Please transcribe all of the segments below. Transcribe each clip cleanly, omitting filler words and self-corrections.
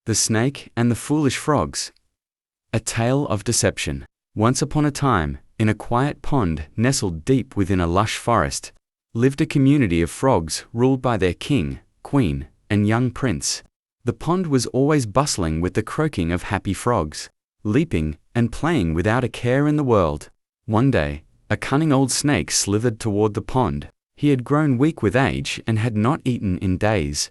The Snake and the Foolish Frogs. A tale of deception. Once upon a time, in a quiet pond nestled deep within a lush forest, lived a community of frogs ruled by their king, queen, and young prince. The pond was always bustling with the croaking of happy frogs, leaping and playing without a care in the world. One day, a cunning old snake slithered toward the pond. He had grown weak with age and had not eaten in days.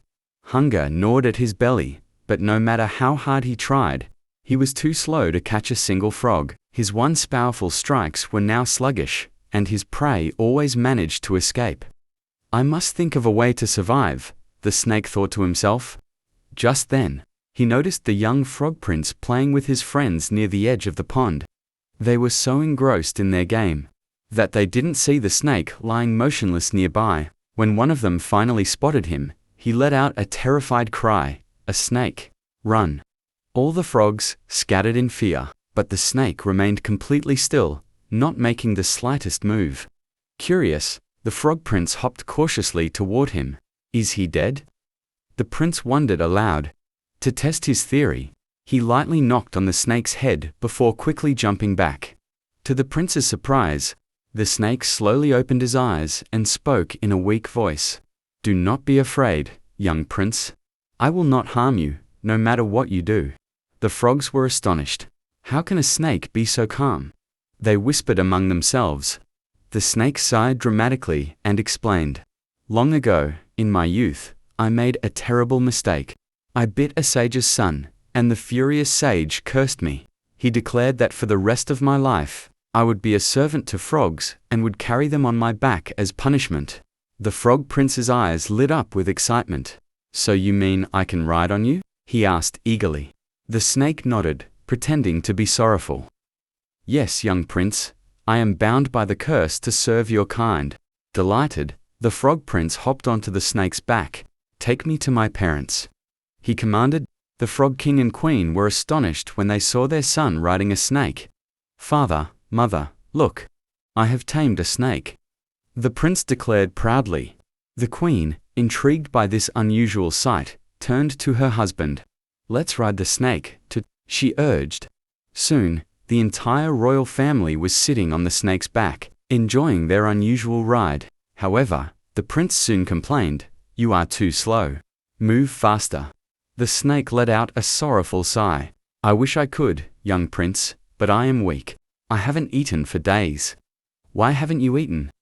Hunger gnawed at his belly, but no matter how hard he tried, he was too slow to catch a single frog. His once powerful strikes were now sluggish, and his prey always managed to escape. "I must think of a way to survive," the snake thought to himself. Just then, he noticed the young frog prince playing with his friends near the edge of the pond. They were so engrossed in their game that they didn't see the snake lying motionless nearby. When one of them finally spotted him, he let out a terrified cry, "A snake! Run!" All the frogs scattered in fear, but the snake remained completely still, not making the slightest move. Curious, the frog prince hopped cautiously toward him. "Is he dead?" The prince wondered aloud. To test his theory, he lightly knocked on the snake's head before quickly jumping back. To the prince's surprise, the snake slowly opened his eyes and spoke in a weak voice. "Do not be afraid, young prince. I will not harm you, no matter what you do." The frogs were astonished. How can a snake be so calm? They whispered among themselves. The snake sighed dramatically and explained. "Long ago, in my youth, I made a terrible mistake. I bit a sage's son, and the furious sage cursed me. He declared that for the rest of my life, I would be a servant to frogs and would carry them on my back as punishment." The frog prince's eyes lit up with excitement. "So you mean I can ride on you?" he asked eagerly. The snake nodded, pretending to be sorrowful. "Yes, young prince, I am bound by the curse to serve your kind." Delighted, the frog prince hopped onto the snake's back. "Take me to my parents," he commanded. The frog king and queen were astonished when they saw their son riding a snake. "Father, mother, look, I have tamed a snake," the prince declared proudly. The queen, intrigued by this unusual sight, turned to her husband. "Let's ride the snake, she urged. Soon, the entire royal family was sitting on the snake's back, enjoying their unusual ride. However, the prince soon complained, "You are too slow. Move faster." The snake let out a sorrowful sigh. "I wish I could, young prince, but I am weak. I haven't eaten for days." "Why haven't you eaten?"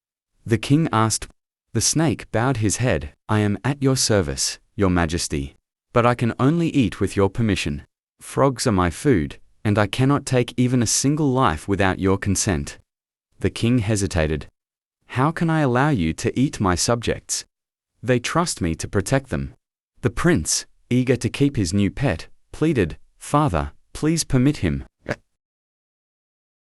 the king asked. The snake bowed his head. "I am at your service, your majesty. But I can only eat with your permission. Frogs are my food, and I cannot take even a single life without your consent." The king hesitated. "How can I allow you to eat my subjects? They trust me to protect them." The prince, eager to keep his new pet, pleaded, "Father, please permit him."